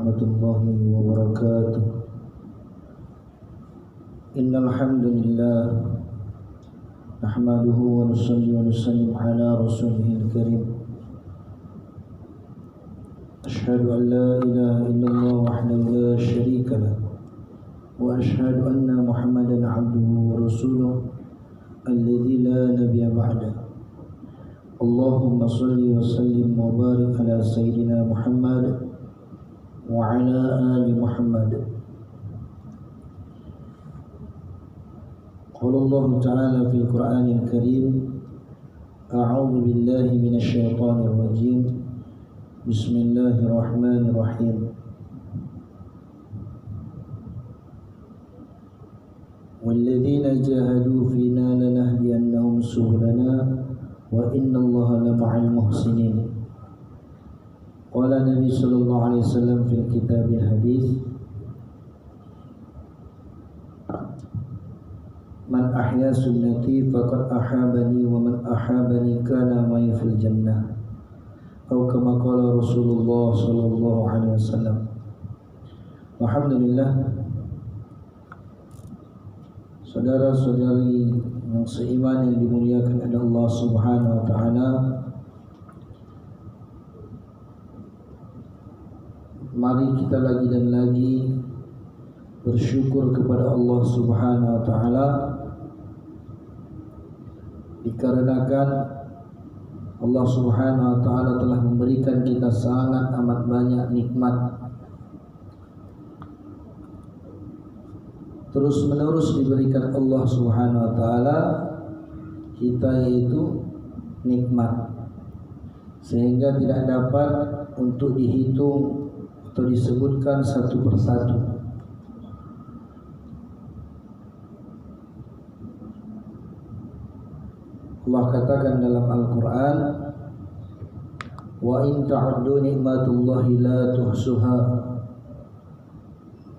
warahmatullahi wabarakatuh. Innal hamdalillah nahmaduhu wa nusalli wa nusallim ala rasulihil karim. Ashhadu an la ilaha illallah wahdahu la syarika lah wa ashhadu anna Muhammadan abduhu wa rasuluh alladzi la nabiyya ba'da. Allahumma salli wa sallim wa barik ala sayyidina Muhammad wa ala ali Muhammad. Qala Allah ta'ala fil Qur'anil Karim, a'udzu billahi minasy syaithanir rajim. Bismillahirrahmanirrahim. Walladzina jahadu fina lanahdiyannahum subulana wa innallaha lama'al muhsinin. Qala Nabi sallallahu alaihi wasallam fil kitabil hadis, man ahya sunnati faqad ahabani wa man ahabani kana ma'i fil jannah, atau kama qala Rasulullah sallallahu alaihi wasallam. Alhamdulillah, saudara-saudari yang seiman yang dimuliakan oleh Allah Subhanahu wa taala, mari kita lagi dan lagi bersyukur kepada Allah Subhanahu wa taala dikarenakan Allah Subhanahu wa taala telah memberikan kita sangat amat banyak nikmat, terus menerus diberikan Allah Subhanahu wa taala kita, yaitu nikmat, sehingga tidak dapat untuk dihitung atau disebutkan satu persatu. Allah katakan dalam Al-Quran, wa in ta'uddu ni'matullahi la tuhsuha.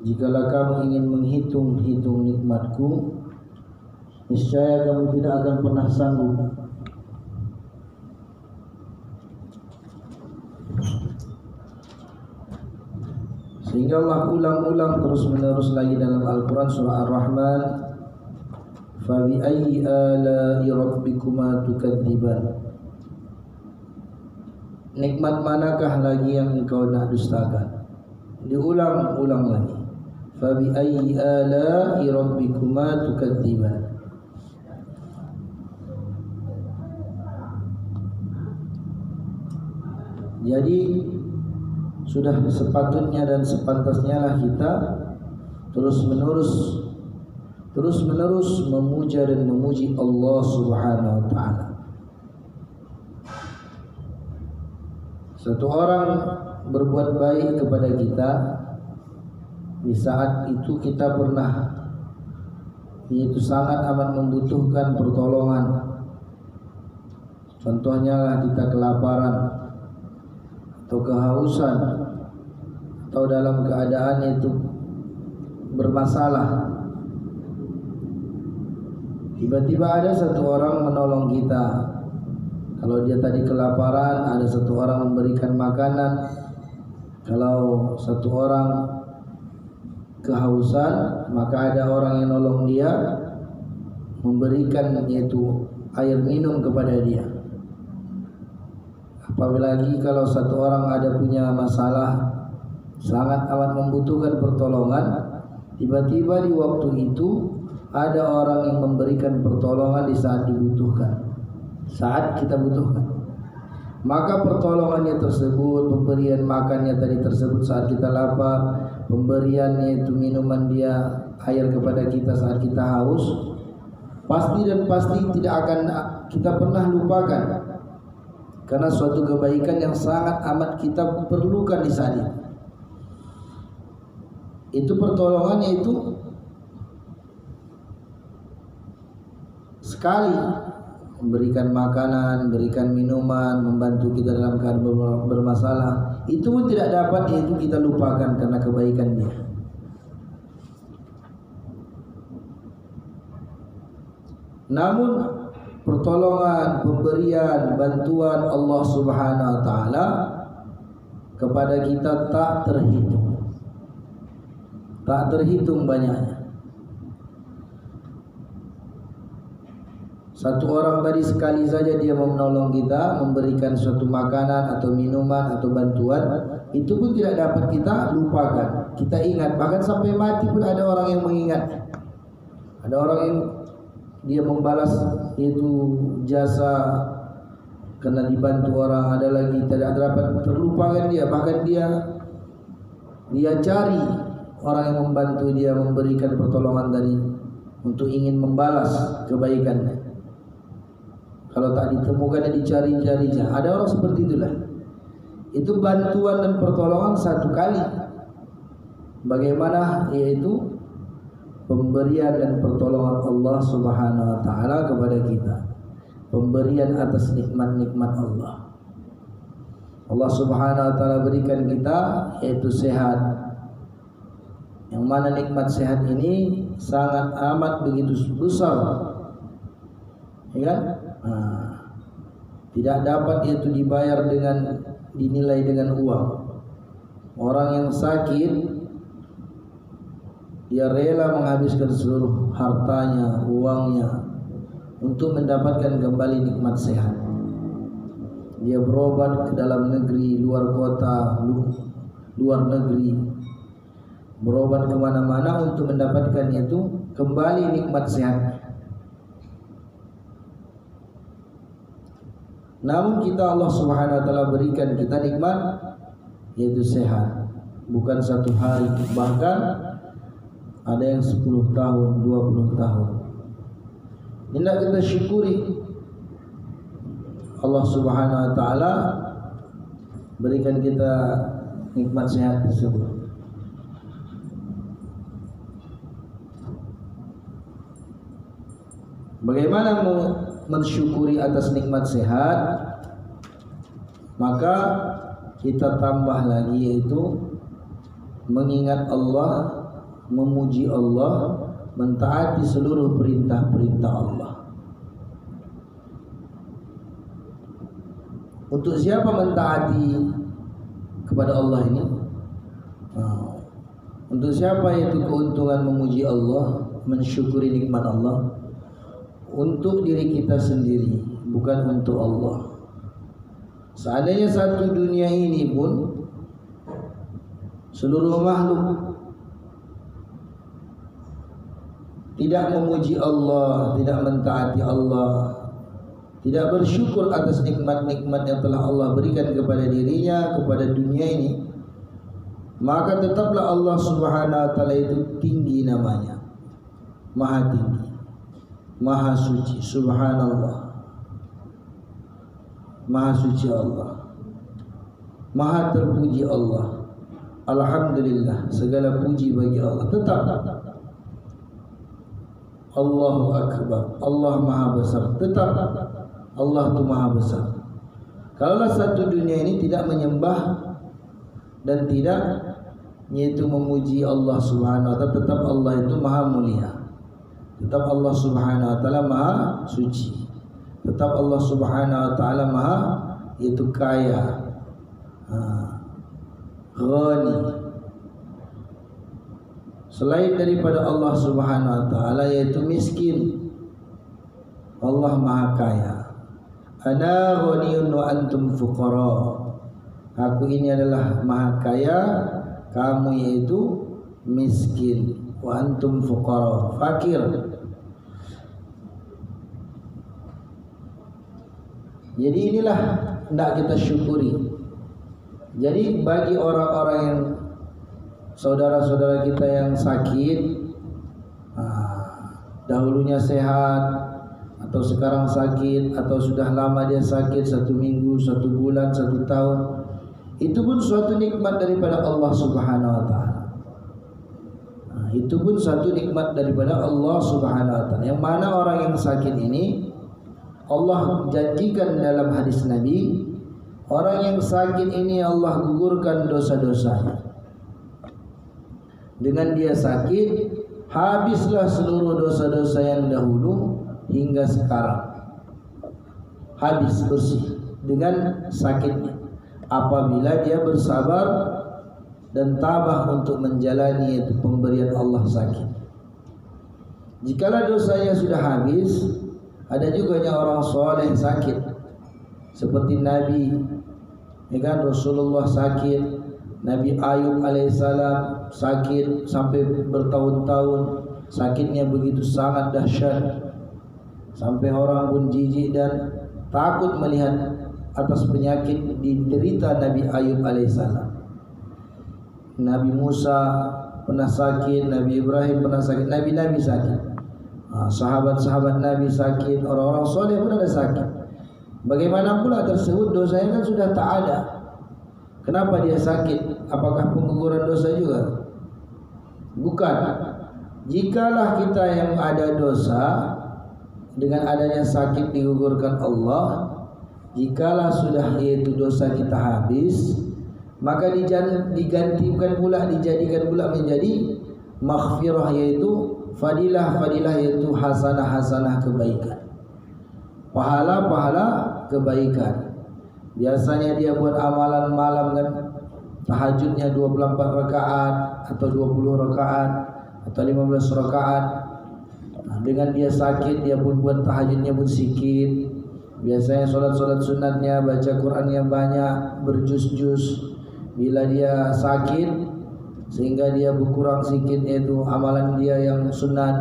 Jikalau kamu ingin menghitung-hitung nikmatku, niscaya kamu tidak akan pernah sanggup. Sehingga Allah ulang-ulang terus-menerus lagi dalam Al-Quran surah Ar-Rahman, fa bi ayyi ala'i rabbikuma tukadziban. Nikmat manakah lagi yang engkau nak dustakan? Diulang-ulang lagi, fa bi ayyi ala'i rabbikuma tukadziban. Jadi sudah sepatutnya dan sepantasnya lah kita terus menerus memuja dan memuji Allah Subhanahu wa taala. Satu orang berbuat baik kepada kita, di saat itu kita pernah, yaitu sangat amat membutuhkan pertolongan. Contohnya lah kita kelaparan atau kehausan atau dalam keadaan itu bermasalah. Tiba-tiba ada satu orang menolong kita. Kalau dia tadi kelaparan, ada satu orang memberikan makanan. Kalau satu orang kehausan, maka ada orang yang nolong dia, memberikan yaitu air minum kepada dia. Apabila lagi kalau satu orang ada punya masalah, sangat amat membutuhkan pertolongan, tiba-tiba di waktu itu ada orang yang memberikan pertolongan di saat dibutuhkan, saat kita butuhkan. Maka pertolongannya tersebut, pemberian makannya tadi tersebut saat kita lapar, pemberiannya itu minuman dia, air kepada kita saat kita haus, pasti dan pasti tidak akan kita pernah lupakan, karena suatu kebaikan yang sangat amat kita perlukan di saat itu. Itu pertolongannya itu sekali, memberikan makanan, memberikan minuman, membantu kita dalam keadaan bermasalah, itu pun tidak dapat yaitu kita lupakan karena kebaikan dia. Namun pertolongan, pemberian, bantuan Allah Subhanahu wa taala kepada kita tak terhitung banyaknya. Satu orang tadi sekali saja dia menolong kita, memberikan suatu makanan atau minuman atau bantuan, itu pun tidak dapat kita lupakan. Kita ingat, bahkan sampai mati pun ada orang yang mengingat. Ada orang yang dia membalas itu jasa karena dibantu orang. Ada lagi tidak dapat terlupakan dia, bahkan dia cari orang yang membantu dia, memberikan pertolongan tadi untuk ingin membalas kebaikannya. Kalau tak ditemukan, dicari-cari. Ada orang seperti itulah. Itu bantuan dan pertolongan satu kali. Bagaimana? Yaitu pemberian dan pertolongan Allah Subhanahu wa taala kepada kita. Pemberian atas nikmat-nikmat Allah. Allah Subhanahu wa taala berikan kita yaitu sehat. Yang mana nikmat sehat ini sangat amat begitu besar. Ya kan? Tidak dapat itu dibayar dinilai dengan uang. Orang yang sakit dia rela menghabiskan seluruh hartanya, uangnya untuk mendapatkan kembali nikmat sehat. Dia berobat ke dalam negeri, luar kota, luar negeri, berobat kemana-mana untuk mendapatkan itu kembali nikmat sehat. Namun kita Allah Subhanahu wa taala berikan kita nikmat yaitu sehat, bukan satu hari, bahkan ada yang 10 tahun, 20 tahun. Hendak kita syukuri Allah Subhanahu wa taala berikan kita nikmat sehat tersebut. Bagaimana mensyukuri atas nikmat sehat? Maka kita tambah lagi yaitu mengingat Allah, memuji Allah, mentaati seluruh perintah-perintah Allah. Untuk siapa mentaati kepada Allah ini? Untuk siapa yaitu keuntungan memuji Allah, mensyukuri nikmat Allah? Untuk diri kita sendiri, bukan untuk Allah. Seandainya satu dunia ini pun seluruh makhluk tidak memuji Allah, tidak mentaati Allah, tidak bersyukur atas nikmat-nikmat yang telah Allah berikan kepada dirinya, kepada dunia ini, maka tetaplah Allah Subhanahu wa taala itu tinggi namanya, maha tinggi, maha suci. Subhanallah, maha suci Allah, maha terpuji Allah. Alhamdulillah, segala puji bagi Allah. Tetap Allahu Akbar, Allah maha besar. Tetap Allah itu maha besar. Kalaulah satu dunia ini tidak menyembah dan tidak yaitu memuji Allah Subhanahu wa taala, tetap Allah itu maha mulia. Tetap Allah Subhanahu wa taala maha suci. Tetap Allah Subhanahu wa taala maha yaitu kaya, ghani. Selain daripada Allah Subhanahu wa taala yaitu miskin, Allah maha kaya. Ana ghaniyun wa antum fuqara. Aku ini adalah maha kaya, kamu yaitu miskin. Wa antum fuqara, fakir. Jadi inilah hendak kita syukuri. Jadi bagi orang-orang yang saudara-saudara kita yang sakit, dahulunya sehat atau sekarang sakit atau sudah lama dia sakit, 1 minggu, 1 bulan, 1 tahun, itu pun suatu nikmat daripada Allah Subhanahu wa taala. Itu pun satu nikmat daripada Allah Subhanahu wa taala. Yang mana orang yang sakit ini Allah janjikan dalam hadis Nabi, orang yang sakit ini Allah gugurkan dosa-dosanya. Dengan dia sakit, habislah seluruh dosa-dosa yang dahulu hingga sekarang. Habis bersih dengan sakitnya. apabila dia bersabar dan tabah untuk menjalani itu pemberian Allah sakit. Jikalau dosanya sudah habis, ada juga orang soleh sakit, seperti Nabi, ya kan, Rasulullah sakit, Nabi Ayub alaihissalam sakit sampai bertahun-tahun, sakitnya begitu sangat dahsyat sampai orang pun jijik dan takut melihat atas penyakit diderita Nabi Ayub alaihissalam. Nabi Musa pernah sakit, Nabi Ibrahim pernah sakit, Nabi-Nabi sakit, sahabat-sahabat Nabi sakit, orang-orang soleh pun ada sakit. Bagaimana pula tersebut dosanya kan sudah tak ada, kenapa dia sakit? Apakah pengguguran dosa juga? Bukan. Jikalau kita yang ada dosa dengan adanya sakit digugurkan Allah, jikalau sudah yaitu dosa kita habis, maka digantikan pula, dijadikan pula menjadi maghfirah, yaitu fadilah-fadilah, yaitu hasanah-hasanah kebaikan, pahala-pahala kebaikan. Biasanya dia buat amalan malam kan, tahajudnya 24 rakaat atau 20 rakaat atau 15 rakaat. Dengan dia sakit dia pun buat tahajudnya pun sikit. Biasanya solat-solat sunatnya, baca Qurannya banyak, berjus-jus. Bila dia sakit sehingga dia berkurang sikit yaitu amalan dia yang sunat,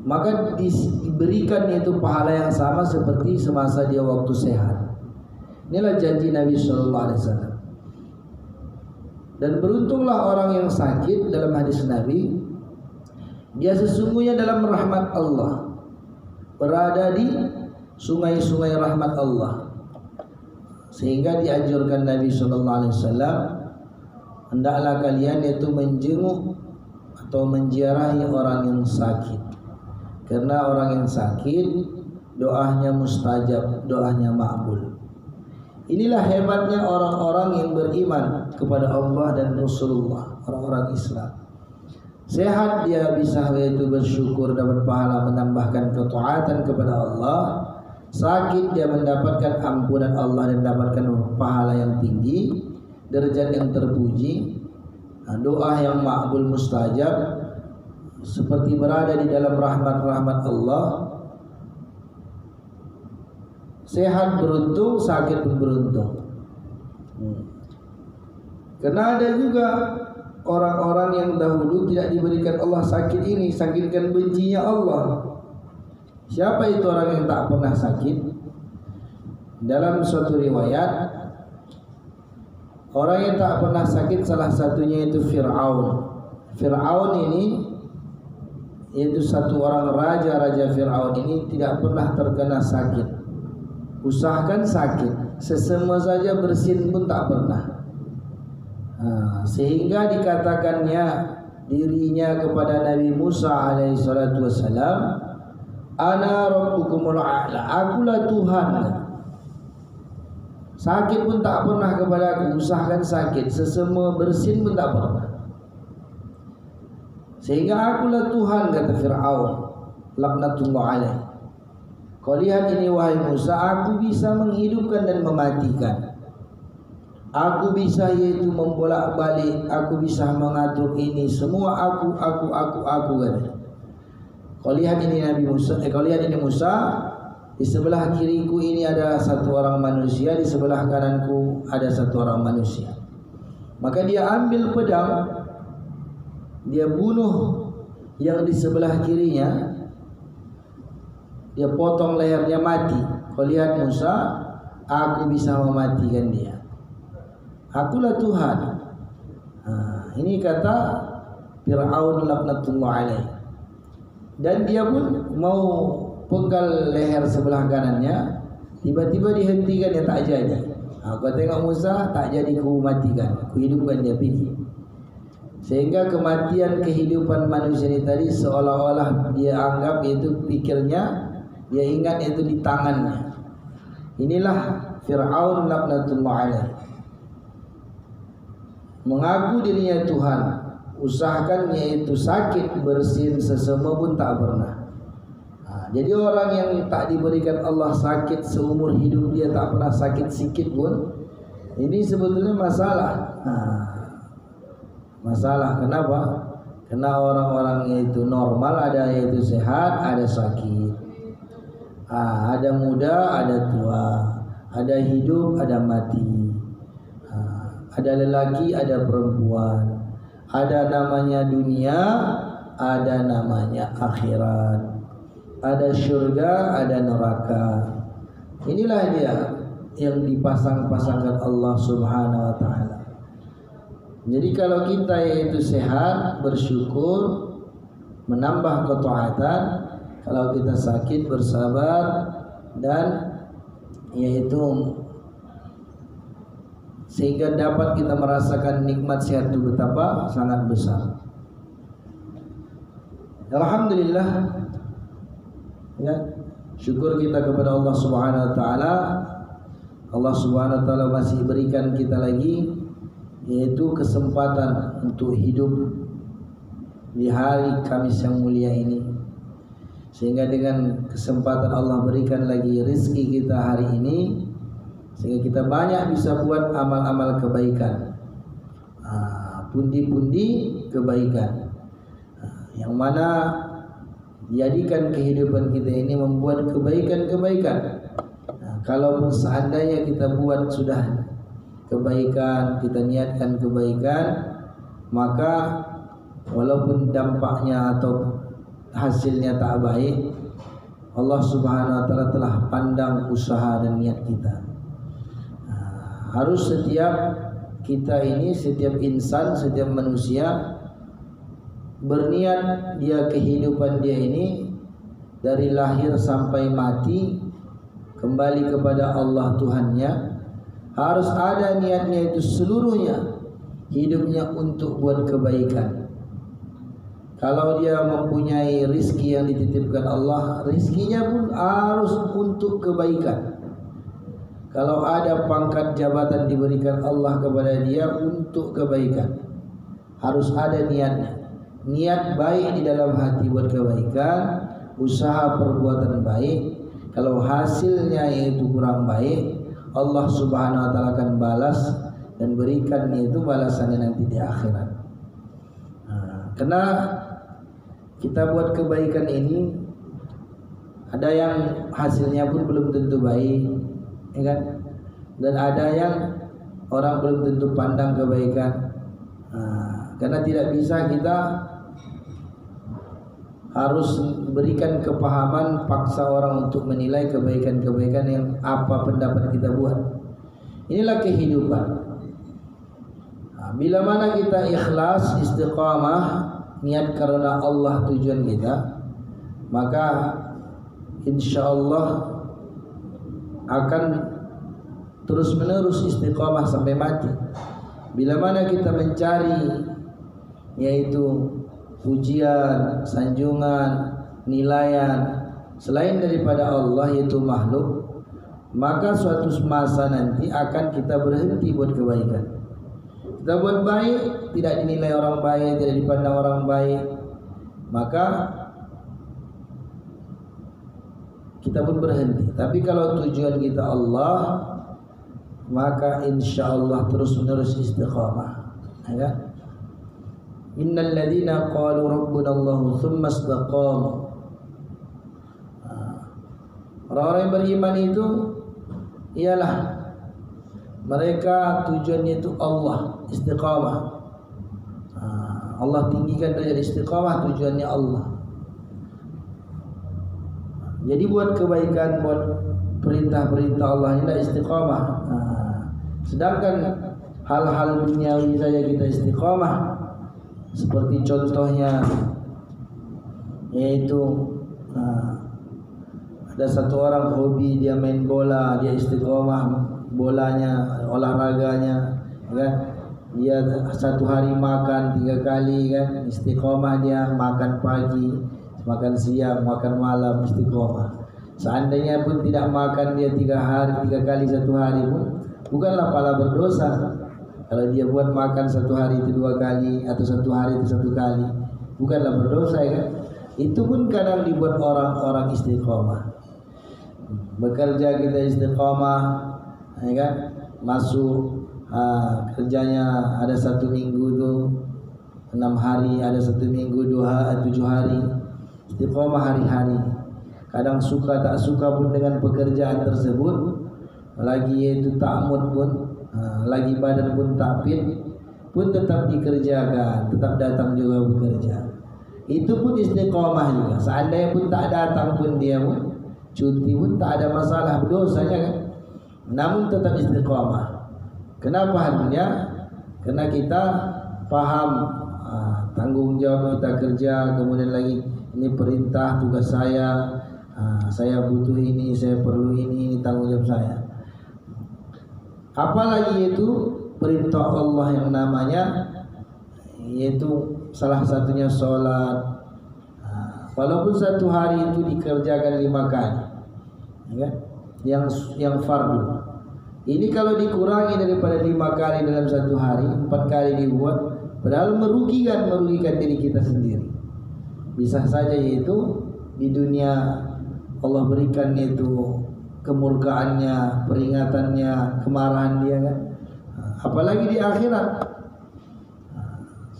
maka diberikan yaitu pahala yang sama seperti semasa dia waktu sehat. Inilah janji Nabi SAW. Dan beruntunglah orang yang sakit, dalam hadis Nabi, dia sesungguhnya dalam rahmat Allah, berada di sungai-sungai rahmat Allah. Sehingga dianjurkan Nabi SAW, hendaklah kalian yaitu menjenguk atau menziarahi orang yang sakit, karena orang yang sakit doanya mustajab, doanya makbul. Inilah hebatnya orang-orang yang beriman kepada Allah dan Rasulullah, orang-orang Islam. Sehat dia bisa yaitu bersyukur, dapat pahala menambahkan ketaatan kepada Allah. Sakit dia mendapatkan ampunan Allah dan mendapatkan pahala yang tinggi, derajat yang terpuji, doa yang makbul mustajab, seperti berada di dalam rahmat-rahmat Allah. Sehat beruntung, sakit pun beruntung. Karena ada juga orang-orang yang dahulu tidak diberikan Allah sakit ini, sakitkan bencinya Allah. Siapa itu orang yang tak pernah sakit? Dalam suatu riwayat, orang yang tak pernah sakit salah satunya itu Fir'aun. Fir'aun ini yaitu satu orang raja Fir'aun ini tidak pernah terkena sakit. Usahakan sakit, sesama saja bersin pun tak pernah. Sehingga dikatakannya dirinya kepada Nabi Musa alaihissalatu wassalam, ana rabbukumul a'la, akulah Tuhan. Sakit pun tak pernah kepada aku, usahakan sakit, sesama bersin pun tak pernah. Sehingga akulah Tuhan, kata Fir'aun, laknatullah alaih. Kau lihat ini wahai Musa, aku bisa menghidupkan dan mematikan. Aku bisa yaitu membolak-balik, aku bisa mengatur ini semua, aku kata. Kau lihat ini Nabi Musa, kau lihat ini Musa, di sebelah kiriku ini ada satu orang manusia, di sebelah kananku ada satu orang manusia. Maka dia ambil pedang, dia bunuh yang di sebelah kirinya, dia potong lehernya mati. Kau lihat Musa, aku bisa mematikan dia. Akulah Tuhan. Ini kata Fir'aun laknatullah alaih. Dan dia pun mau penggal leher sebelah kanannya, tiba-tiba dihentikan, dia tak jadi. Kau tengok Musa, tak jadi ku matikan, ku hidupkan dia pergi. Sehingga kematian kehidupan manusia ini tadi seolah-olah dia anggap itu pikirnya, dia ingat itu di tangannya. Inilah Fir'aun laknatullah alaih, mengaku dirinya Tuhan, usahakan yaitu sakit bersin sesama pun tak pernah. Jadi orang yang tak diberikan Allah sakit seumur hidup, dia tak pernah sakit sikit pun, Ini sebetulnya masalah. Masalah kenapa? Karena orang-orangnya itu normal, ada yaitu sehat, ada sakit, ada muda, ada tua, ada hidup, ada mati, ada lelaki, ada perempuan, ada namanya dunia, ada namanya akhirat, ada surga, ada neraka. Inilah dia yang dipasang-pasangkan Allah Subhanahu wa taala. Jadi kalau kita yaitu sehat, bersyukur, menambah ketaatan, kalau kita sakit bersabar, dan yaitu sehingga dapat kita merasakan nikmat sehat itu betapa sangat besar. Alhamdulillah, ya, syukur kita kepada Allah Subhanahu wa taala. Allah Subhanahu wa taala masih berikan kita lagi yaitu kesempatan untuk hidup di hari Kamis yang mulia ini, sehingga dengan kesempatan Allah berikan lagi rezeki kita hari ini, sehingga kita banyak bisa buat amal-amal kebaikan, pundi-pundi kebaikan, yang mana jadikan kehidupan kita ini membuat kebaikan-kebaikan. Kalaupun seandainya kita buat sudah kebaikan, kita niatkan kebaikan, maka walaupun dampaknya atau hasilnya tak baik, Allah Subhanahu wa taala telah pandang usaha dan niat kita. Harus setiap kita ini, setiap insan, setiap manusia berniat dia kehidupan dia ini dari lahir sampai mati kembali kepada Allah Tuhannya, harus ada niatnya itu seluruhnya hidupnya untuk buat kebaikan. Kalau dia mempunyai rizki yang dititipkan Allah, rizkinya pun harus untuk kebaikan. Kalau ada pangkat jabatan diberikan Allah kepada dia untuk kebaikan, harus ada niatnya. Niat baik di dalam hati buat kebaikan, usaha perbuatan baik. Kalau hasilnya itu kurang baik, Allah Subhanahu wa taala akan balas dan berikan itu balasannya nanti di akhirat. Karena kita buat kebaikan ini, ada yang hasilnya pun belum tentu baik, ya kan? Dan ada yang orang belum tentu pandang kebaikan. Karena tidak bisa kita harus berikan kepahaman paksa orang untuk menilai kebaikan-kebaikan yang apa pendapat kita buat. Inilah kehidupan. Bila mana kita ikhlas, istiqamah, niat karena Allah tujuan kita, maka insyaallah akan terus menerus istiqamah sampai mati. Bila mana kita mencari yaitu pujian, sanjungan, nilaian selain daripada Allah yaitu makhluk, maka suatu masa nanti akan kita berhenti buat kebaikan. Kita buat baik, tidak dinilai orang baik, tidak dipandang orang baik, maka kita pun berhenti. Tapi kalau tujuan kita Allah, maka insya Allah terus menerus istiqamah, ya. Innal ladzina qalu rabbuna Allahu tsumma istaqamu. Orang-orang yang beriman itu ialah mereka tujuannya itu Allah, istiqamah. Allah tinggikan derajat istiqamah, tujuannya Allah. Jadi buat kebaikan, buat perintah-perintah Allah ini istiqamah. Sedangkan hal-hal duniawi saja kita istiqamah. Seperti contohnya yaitu ada satu orang hobi dia main bola, dia istiqomah bolanya, olahraganya, kan? Dia satu hari makan 3 kali, kan? Istiqomah dia, makan pagi, makan siang, makan malam, istiqomah. Seandainya pun tidak makan dia 3 kali satu hari pun bukanlah pala berdosa. Kalau dia buat makan satu hari itu 2 kali atau satu hari itu 1 kali, bukanlah berdosa, ya kan? Itu pun kadang dibuat orang-orang istiqomah. Bekerja kita istiqomah, ya kan? Masuk kerjanya ada 1 minggu tuh 6 hari, ada 1 minggu 7 hari. Istiqomah hari-hari. Kadang suka tak suka pun dengan pekerjaan tersebut, lagi itu tak mood pun, lagi badan pun tak fit, pun tetap dikerjakan, tetap datang juga bekerja. Itu pun istiqomah juga. Seandainya pun tak datang pun dia pun cuti pun tak ada masalah, dosanya kan. Namun tetap istiqomah. Kenapa halnya? Karena kita paham tanggung jawab kita kerja, kemudian lagi ini perintah tugas saya butuh ini, saya perlu ini tanggung jawab saya. Apalagi itu perintah Allah yang namanya yaitu salah satunya sholat. Walaupun 1 hari itu dikerjakan 5 kali, ya, yang fardu. Ini kalau dikurangi daripada 5 kali dalam 1 hari, 4 kali dibuat, padahal merugikan diri kita sendiri. Bisa saja yaitu di dunia Allah berikan itu kemurkaannya, peringatannya, kemarahan dia kan. Apalagi di akhirat.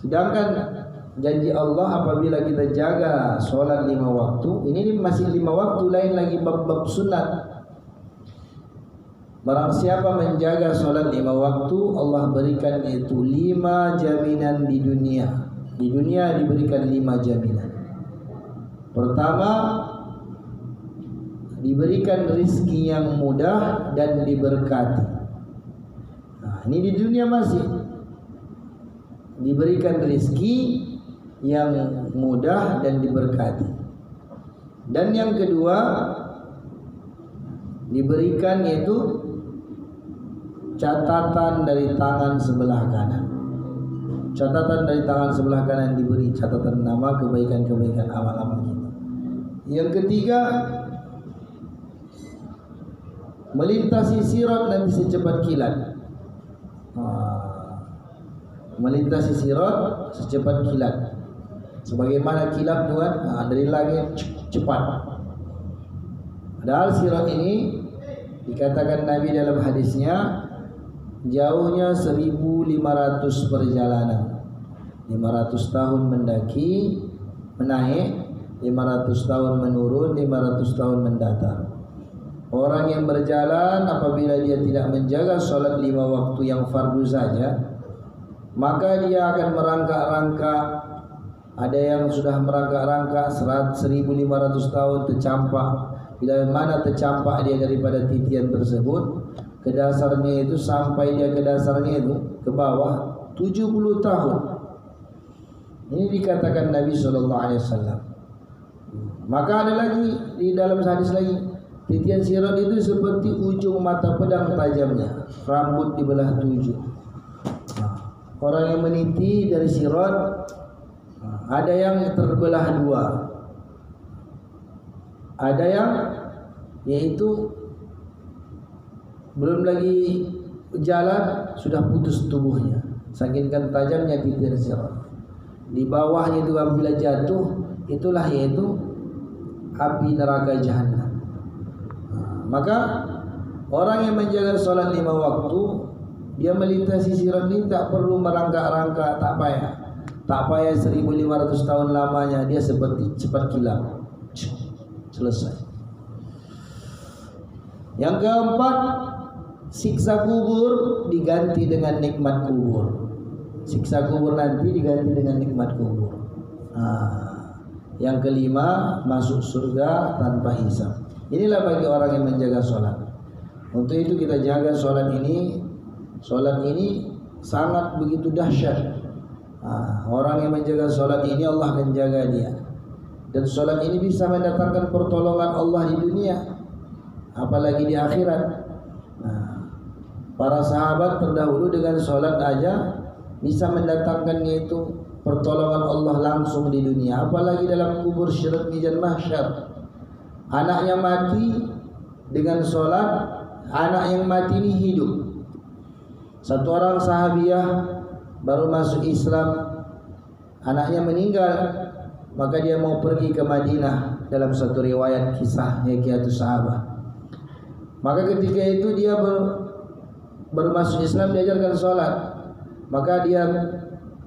Sedangkan janji Allah apabila kita jaga sholat 5 waktu, ini masih 5 waktu, lain lagi bab-bab sunat. Barang siapa menjaga sholat 5 waktu, Allah berikan itu 5 jaminan di dunia. Di dunia diberikan 5 jaminan. Pertama, diberikan rizki yang mudah dan diberkati. Nah, ini di dunia masih diberikan rizki yang mudah dan diberkati. Dan yang kedua, diberikan yaitu catatan dari tangan sebelah kanan. Catatan dari tangan sebelah kanan diberi catatan nama kebaikan-kebaikan amal-amal kita. Yang ketiga, melintasi sirat nanti secepat kilat. Melintasi sirat secepat kilat. Sebagaimana kilat Tuhan dari langit cepat. Padahal sirat ini dikatakan Nabi dalam hadisnya jauhnya 1500 perjalanan. 500 tahun mendaki, menaik, 500 tahun menurun, 500 tahun mendatar. Orang yang berjalan apabila dia tidak menjaga sholat 5 waktu yang fardu saja, maka dia akan merangkak-rangkak. Ada yang sudah merangkak-rangkak 1500 tahun tercampak. Bila mana tercampak dia daripada titian tersebut, ke dasarnya itu, sampai dia ke dasarnya itu ke bawah 70 tahun. Ini dikatakan Nabi SAW. Maka ada lagi di dalam hadis lagi, titian sirat itu seperti ujung mata pedang tajamnya, rambut dibelah 7. Orang yang meniti dari sirat, ada yang terbelah 2, ada yang yaitu belum lagi jalan sudah putus tubuhnya, saking tajamnya titian sirat. Di bawahnya itu apabila jatuh, itulah yaitu api neraka jahanam. Maka orang yang menjaga sholat 5 waktu, dia melintasi sirat ini tak perlu merangkak-rangkak, tak payah 1500 tahun lamanya, dia seperti cepat kilat, selesai. Yang keempat, siksa kubur diganti dengan nikmat kubur. Siksa kubur nanti diganti dengan nikmat kubur. Yang kelima, masuk surga tanpa hisab. Inilah bagi orang yang menjaga sholat. Untuk itu kita jaga sholat ini. Sholat ini sangat begitu dahsyat. Orang yang menjaga sholat ini, Allah akan jaga dia. Dan sholat ini bisa mendatangkan pertolongan Allah di dunia, apalagi di akhirat. Para sahabat terdahulu dengan sholat aja bisa mendatangkannya itu pertolongan Allah langsung di dunia, apalagi dalam kubur syirat mijan mahsyar. Anaknya mati dengan sholat, anak yang mati ini hidup. Satu orang sahabiah baru masuk Islam, anaknya meninggal, maka dia mau pergi ke Madinah. Dalam satu riwayat kisah Yaqiyatus Sahabah, maka ketika itu dia baru masuk Islam diajarkan sholat, maka dia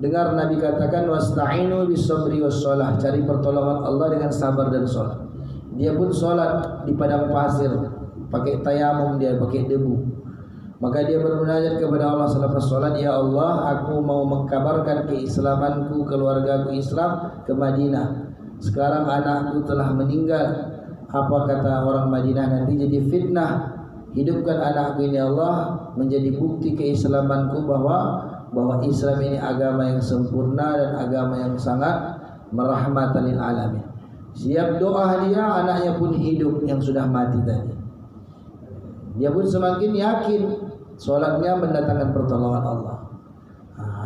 dengar Nabi katakan wasta'inu bis-sabri was-shalah, cari pertolongan Allah dengan sabar dan sholat. Dia pun sholat di padang pasir, pakai tayamum, dia pakai debu. Maka dia bermunajat kepada Allah selepas sholat, ya Allah, aku mau mengkabarkan keislamanku, keluargaku Islam ke Madinah. Sekarang anakku telah meninggal. Apa kata orang Madinah nanti jadi fitnah. Hidupkan anakku ini Allah, menjadi bukti keislamanku bahwa Islam ini agama yang sempurna dan agama yang sangat merahmatan lil alamin. Siap doa dia, anaknya pun hidup yang sudah mati tadi. Dia pun semakin yakin sholatnya mendatangkan pertolongan Allah.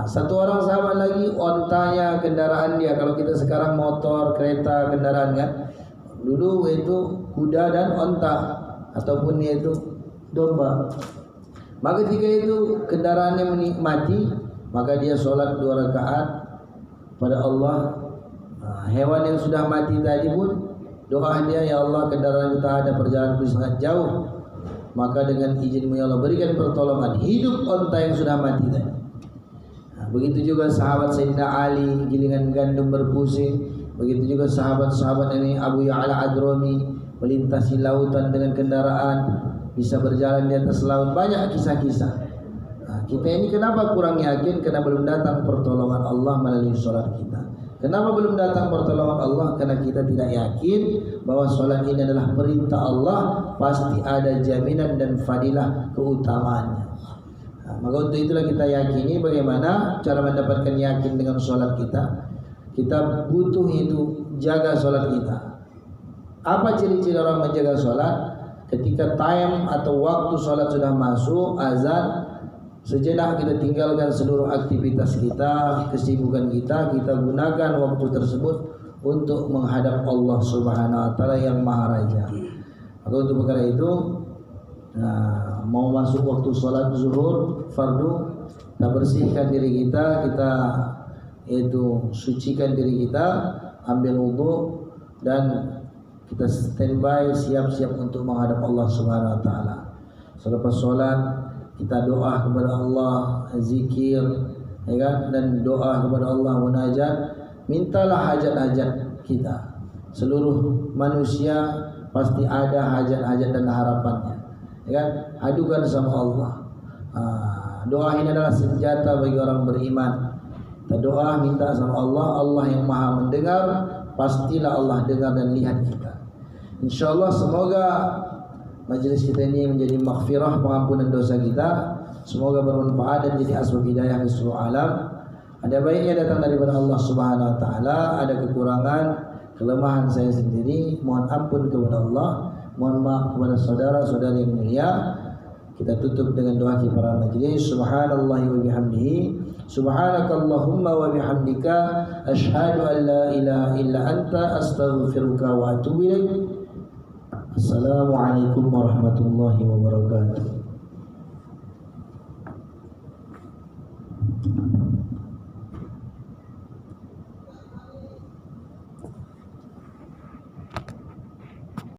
Satu orang sahabat lagi, ontanya, kendaraan dia. Kalau kita sekarang motor, kereta, kendaraan kan, dulu itu kuda dan onta, ataupun yaitu domba. Maka ketika itu kendaraannya menikmati, maka dia sholat 2 rakaat pada Allah. Hewan yang sudah mati tadi pun doa dia, ya Allah, kendaraan kita ada, perjalananku sangat jauh, maka dengan izin-Mu ya Allah berikan pertolongan, hidup onta yang sudah mati tadi. Begitu juga sahabat Sayyidina Ali, gilingan gandum berpusing. Begitu juga sahabat-sahabat ini Abu Ya'la Adrami, melintasi lautan dengan kendaraan, bisa berjalan di atas laut. Banyak kisah-kisah. Kita ini kenapa kurang yakin? Karena belum datang pertolongan Allah melalui sholat kita. Kenapa belum datang pertolongan Allah? Karena kita tidak yakin bahwa sholat ini adalah perintah Allah, pasti ada jaminan dan fadilah keutamaannya. Maka untuk itulah kita yakini. Bagaimana cara mendapatkan yakin dengan sholat kita? Kita butuh itu jaga sholat kita. Apa ciri-ciri orang menjaga sholat? Ketika time atau waktu sholat sudah masuk, azan, sejenak kita tinggalkan seluruh aktivitas kita, kesibukan kita, kita gunakan waktu tersebut untuk menghadap Allah Subhanahu wa Ta'ala yang Maha Raja. Maka untuk perkara itu, mau masuk waktu sholat zuhur fardu, kita bersihkan diri kita, kita yaitu sucikan diri kita, ambil wudu, dan kita standby siap-siap untuk menghadap Allah Subhanahu wa Ta'ala. Selepas sholat kita doa kepada Allah, zikir, ya kan? Dan doa kepada Allah, munajat, mintalah hajat-hajat kita. Seluruh manusia pasti ada hajat-hajat dan harapannya, ya kan? Adukan sama Allah. Doa ini adalah senjata bagi orang beriman. Kita doa, minta sama Allah, Allah yang Maha mendengar, pastilah Allah dengar dan lihat kita. InsyaAllah semoga majelis kita ini menjadi maghfirah, pengampunan dosa kita. Semoga bermanfaat dan jadi asbab hidayah ke seluruh alam. Ada baiknya datang daripada Allah Subhanahu wa Ta'ala, ada kekurangan, kelemahan saya sendiri, mohon ampun kepada Allah, mohon maaf kepada saudara-saudari yang mulia. Kita tutup dengan doa kifarat majlis. Subhanallahi wa bihamdihi, subhanakallahumma wa bihamdika, asyhadu an la ilaha illa anta, astaghfiruka wa atubu ilaik. Assalamualaikum warahmatullahi wabarakatuh.